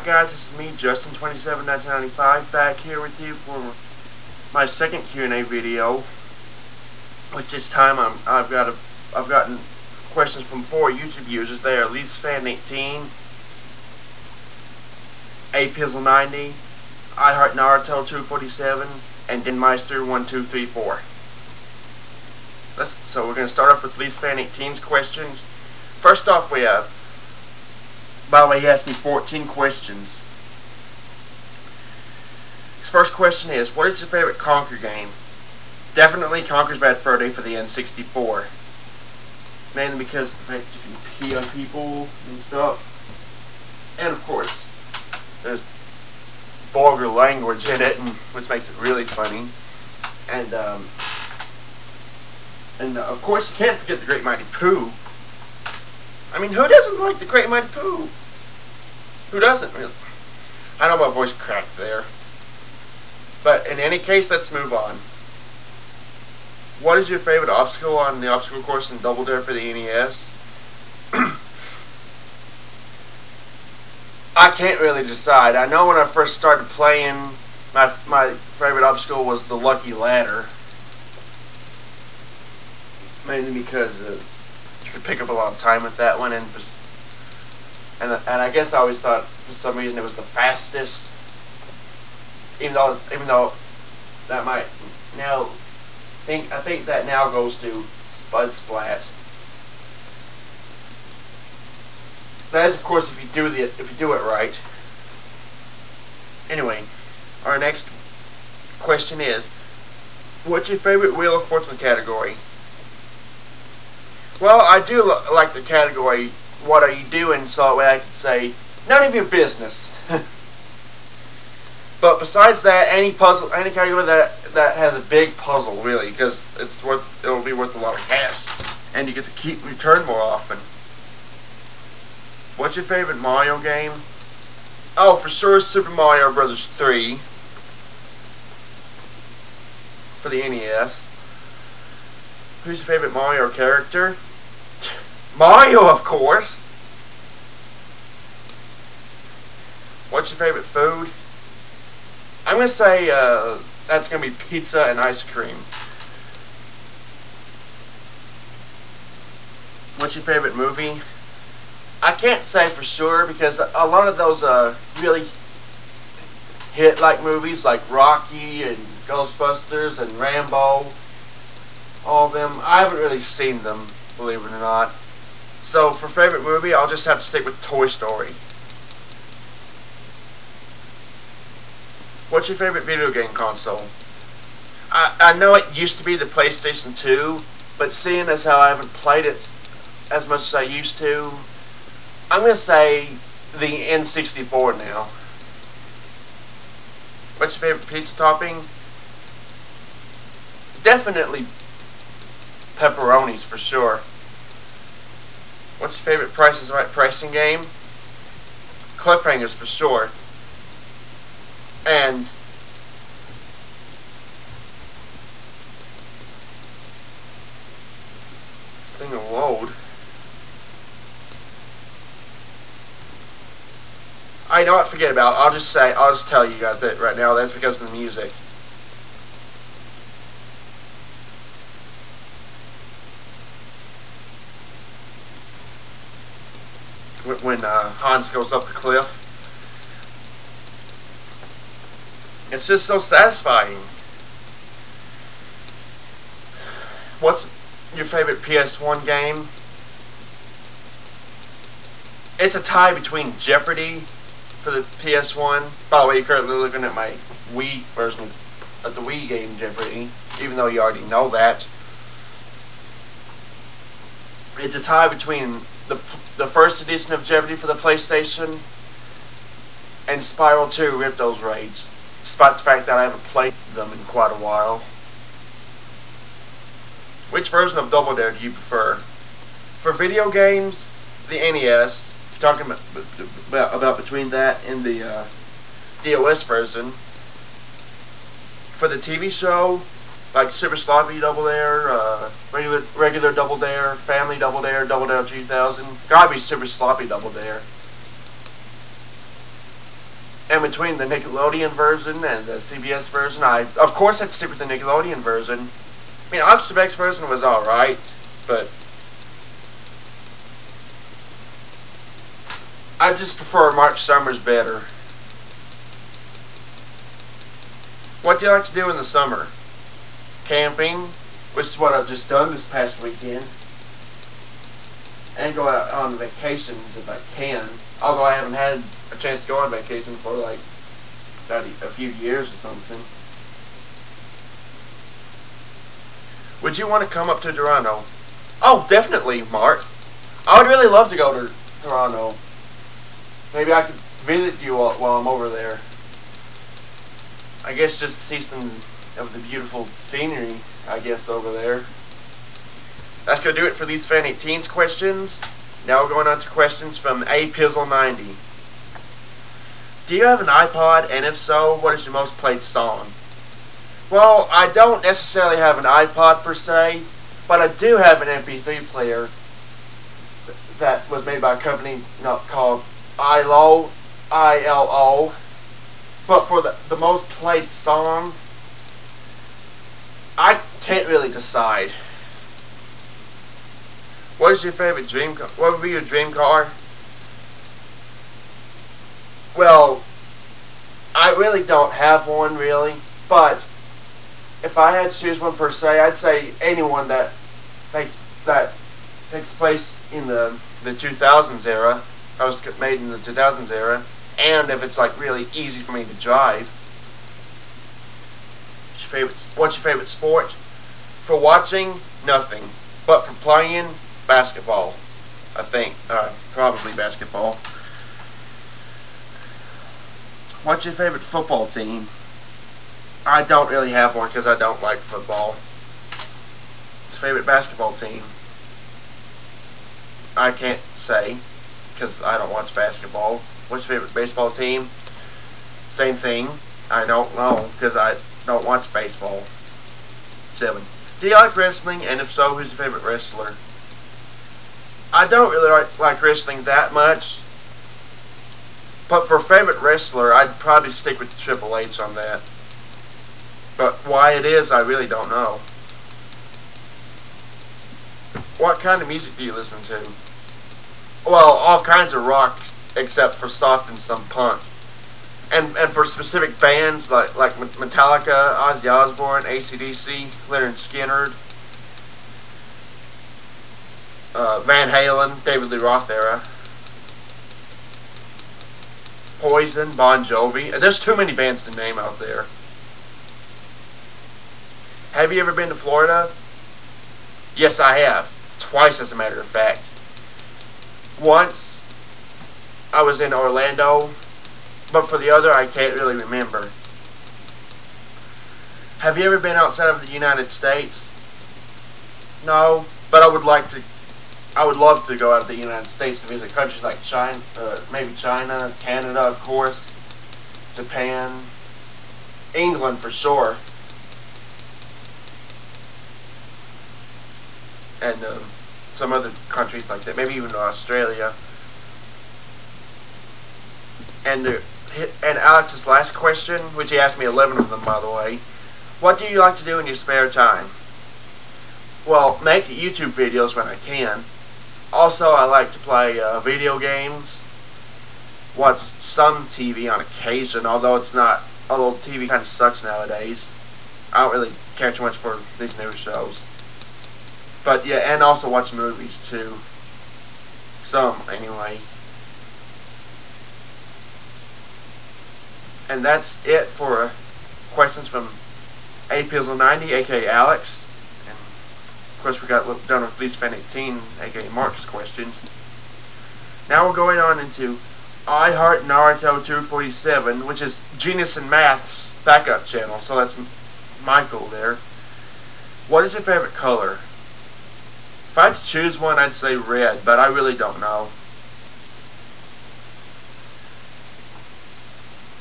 guys, this is me, Justin271995, back here with you for my second Q&A video. Which this time I've gotten questions from 4 YouTube users. They are LeafsFan18, APizzle90, iHeartNaruto247, and DenMeister1234. So we're going to start off with LeafsFan18's questions. First off, we have, by the way, he asked me 14 questions. His first question is, what is your favorite Conker game? Definitely Conker's Bad Fur Day for the N64. Mainly because of the fact that you can pee on people and stuff. And of course, there's vulgar language in it, which makes it really funny. And of course, you can't forget the Great Mighty Pooh. I mean, who doesn't like the Great Mighty Pooh? Who doesn't, really? I know my voice cracked there. But in any case, let's move on. What is your favorite obstacle on the obstacle course in Double Dare for the NES? I can't really decide. I know when I first started playing, my favorite obstacle was the Lucky Ladder. Mainly because you could pick up a lot of time with that one, and I guess I always thought for some reason it was the fastest. Even though that might now. I think that now goes to Spud Splat. That is, of course, if you do it right. Anyway, our next question is, what's your favorite Wheel of Fortune category? Well, I do like the category, what are you doing, so that way I can say, none of your business. But besides that, any category that has a big puzzle, really, because it'll be worth a lot of cash, and you get to return more often. What's your favorite Mario game? Oh, for sure, Super Mario Bros. 3 for the NES. Who's your favorite Mario character? Mario, of course. What's your favorite food? I'm going to say that's going to be pizza and ice cream. What's your favorite movie? I can't say for sure because a lot of those really hit-like movies like Rocky and Ghostbusters and Rambo, all of them, I haven't really seen them, believe it or not. So for favorite movie, I'll just have to stick with Toy Story. What's your favorite video game console? I know it used to be the PlayStation 2, but seeing as how I haven't played it as much as I used to, I'm going to say the N64 now. What's your favorite pizza topping? Definitely pepperonis for sure. What's your favorite Price is Right pricing game? Cliffhangers for sure. And this thing will load. I know what, forget about it. I'll just tell you guys that right now. That's because of the music. When Hans goes up the cliff. It's just so satisfying. What's your favorite PS1 game? It's a tie between Jeopardy for the PS1. By the way, you're currently looking at my Wii version of the Wii game Jeopardy, even though you already know that. It's a tie between the first edition of Jeopardy for the PlayStation and Spiral 2 Rip Those Raids. Despite the fact that I haven't played them in quite a while. Which version of Double Dare do you prefer? For video games, the NES. If you're talking about between that and the DOS version. For the TV show, like Super Sloppy Double Dare, regular Double Dare, Family Double Dare, Double Dare 2000. Gotta be Super Sloppy Double Dare. And between the Nickelodeon version and the CBS version, I of course had to stick with the Nickelodeon version. I mean, Monster X version was alright, but I just prefer Mark Summers better. What do you like to do in the summer? Camping, which is what I've just done this past weekend. And go out on vacations if I can. Although I haven't had a chance to go on vacation for like about a few years or something. Would you want to come up to Toronto? Oh, definitely, Mark. I would really love to go to Toronto. Maybe I could visit you while I'm over there. I guess just to see some of the beautiful scenery, I guess, over there. That's going to do it for these Fan 18's questions. Now we're going on to questions from apizzle90. Do you have an iPod, and if so, what is your most played song? Well, I don't necessarily have an iPod per se, but I do have an MP3 player that was made by a company called ILO. But for the most played song, I can't really decide. What is your favorite dream car? What would be your dream car? Well, I really don't have one really, but if I had to choose one per se, I'd say anyone that takes place in the 2000s era. I was made in the 2000s era, and if it's like really easy for me to drive. What's your favorite sport? For watching, nothing, but for playing, basketball. I think probably basketball. What's your favorite football team? I don't really have one because I don't like football. What's your favorite basketball team? I can't say because I don't watch basketball. What's your favorite baseball team? Same thing. I don't know because I don't watch baseball. 7. Do you like wrestling? And if so, who's your favorite wrestler? I don't really like wrestling that much. But for favorite wrestler, I'd probably stick with Triple H on that. But why it is, I really don't know. What kind of music do you listen to? Well, all kinds of rock, except for soft and some punk. And for specific bands like Metallica, Ozzy Osbourne, AC/DC, Lynyrd Skynyrd, Van Halen, David Lee Roth era, Poison, Bon Jovi. There's too many bands to name out there. Have you ever been to Florida? Yes, I have. Twice, as a matter of fact. Once, I was in Orlando, but for the other, I can't really remember. Have you ever been outside of the United States? No, but I would love to go out of the United States to visit countries like China, maybe China, Canada, of course, Japan, England for sure, and some other countries like that, maybe even Australia. And Alex's last question, which he asked me 11 of them, by the way. What do you like to do in your spare time? Well, make YouTube videos when I can. Also, I like to play video games. Watch some TV on occasion, although TV kind of sucks nowadays. I don't really care too much for these news shows. But yeah, and also watch movies too. Some, anyway. And that's it for questions from apizzle90, aka Alex. And of course we got done with Least Fan 18, aka Mark's questions. Now we're going on into I Heart Naruto 247, which is Genius in Math's backup channel. So that's Michael there. What is your favorite color? If I had to choose one, I'd say red, but I really don't know.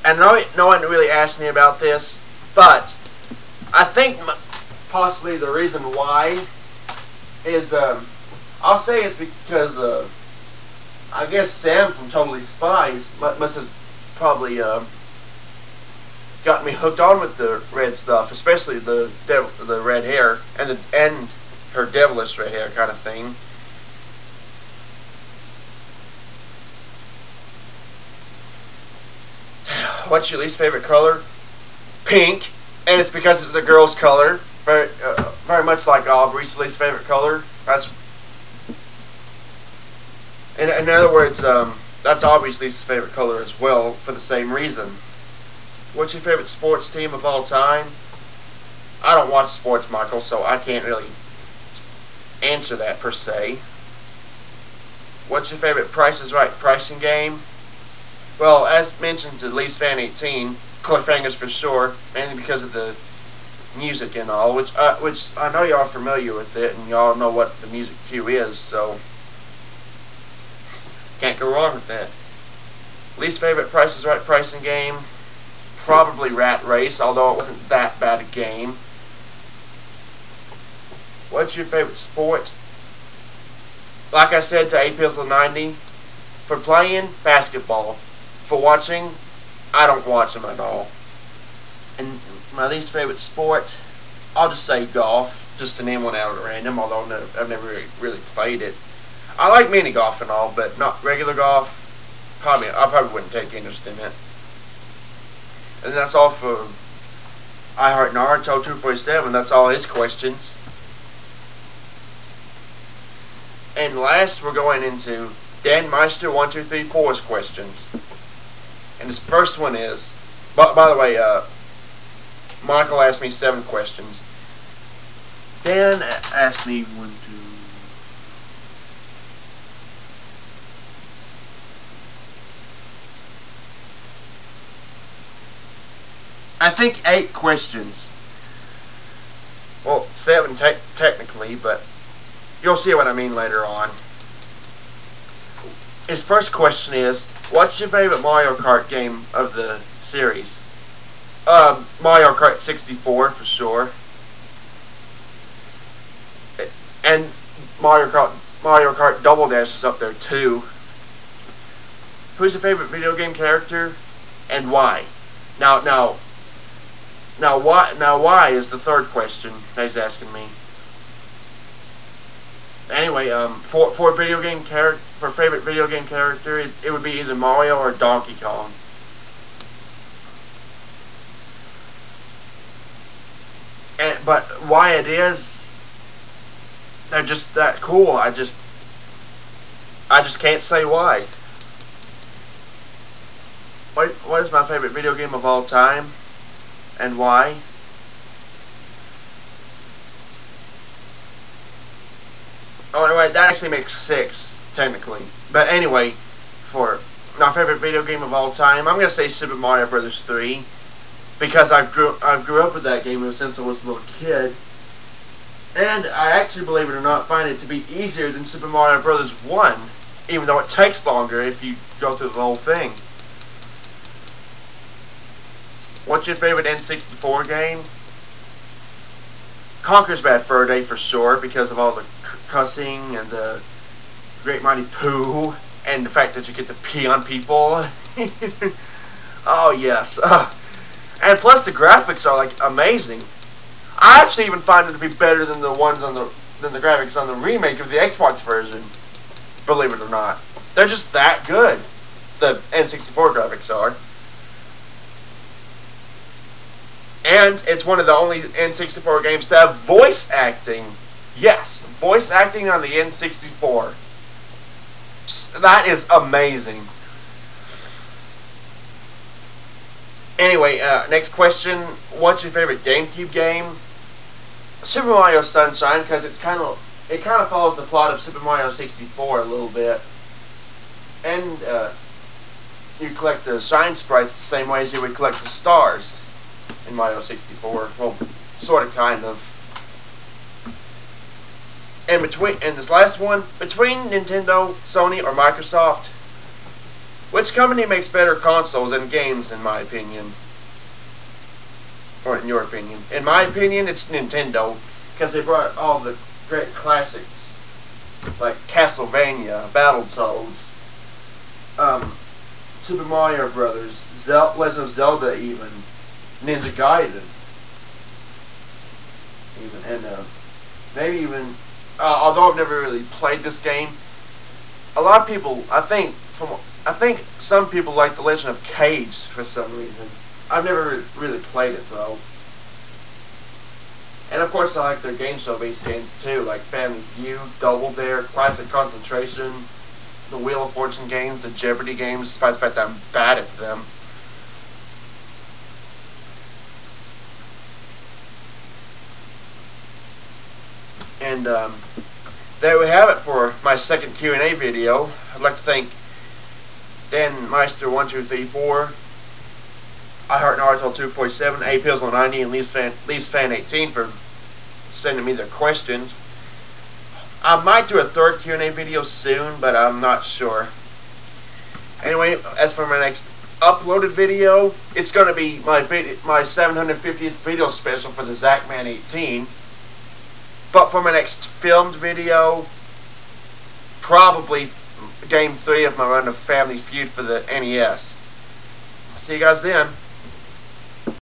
And no one really asked me about this, but I think possibly the reason why is, I'll say it's because, I guess Sam from Totally Spies must have probably got me hooked on with the red stuff, especially the red hair and her devilish red hair kind of thing. What's your least favorite color? Pink, and it's because it's a girl's color. Very much like Aubrey's least favorite color. That's, in other words, that's Aubrey's least favorite color as well, for the same reason. What's your favorite sports team of all time? I don't watch sports, Michael, so I can't really answer that per se. What's your favorite Price is Right pricing game? Well, as mentioned, at least Fan 18, Cliffhangers for sure, mainly because of the music and all, which I know y'all are familiar with it, and y'all know what the music cue is, so can't go wrong with that. Least favorite Price is Right pricing game? Probably Rat Race, although it wasn't that bad a game. What's your favorite sport? Like I said to APSL90, for playing, basketball. For watching, I don't watch them at all. And my least favorite sport, I'll just say golf, just to name one out at random, although I've never really played it. I like mini golf and all, but not regular golf. I probably wouldn't take interest in it. And that's all for iHeart Naruto 247. That's all his questions. And last, we're going into Dan Meister 1234's questions. And his first one is, by the way, Michael asked me 7 questions. Dan asked me 1, 2. I think 8 questions. Well, 7 technically, but you'll see what I mean later on. His first question is, what's your favorite Mario Kart game of the series? Mario Kart 64 for sure. And Mario Kart Double Dash is up there too. Who's your favorite video game character and why? Now why is the third question that he's asking me. Anyway, for favorite video game character, it would be either Mario or Donkey Kong. But why it is, they're just that cool. I just can't say why. What is my favorite video game of all time, and why? Oh, anyway, that actually makes 6, technically. But anyway, for my favorite video game of all time, I'm going to say Super Mario Bros. 3. Because I grew up with that game since I was a little kid. And I actually, believe it or not, find it to be easier than Super Mario Bros. 1. Even though it takes longer if you go through the whole thing. What's your favorite N64 game? Conker's Bad Fur Day for sure, because of all the cussing and the Great Mighty Pooh, and the fact that you get to pee on people. Oh yes, and plus the graphics are like amazing. I actually even find it to be better than the graphics on the remake of the Xbox version. Believe it or not, they're just that good. The N64 graphics are. And it's one of the only N64 games to have voice acting. Yes, voice acting on the N64. That is amazing. Anyway, next question. What's your favorite GameCube game? Super Mario Sunshine, because it kind of follows the plot of Super Mario 64 a little bit. And you collect the shine sprites the same way as you would collect the stars in Mario 64. Well, sort of, kind of. And this last one, between Nintendo, Sony, or Microsoft, which company makes better consoles and games, in my opinion? Or in your opinion? In my opinion, it's Nintendo, because they brought all the great classics, like Castlevania, Battletoads, Super Mario Brothers, Legend of Zelda, even Ninja Gaiden, even, and maybe even. Although I've never really played this game, a lot of people, I think some people like The Legend of Cage for some reason. I've never really played it though. And of course I like their game show based games too, like Family Feud, Double Dare, Classic Concentration, the Wheel of Fortune games, the Jeopardy games, despite the fact that I'm bad at them. And there we have it for my second Q&A video. I'd like to thank Dan Meister1234, iHeart Naruto 247, A Pills 90, and Leafs Fan 18 for sending me their questions. I might do a third Q&A video soon, but I'm not sure. Anyway, as for my next uploaded video, it's going to be my 750th video special for the Zackman 18. But for my next filmed video, probably Game 3 of my run of Family Feud for the NES. See you guys then.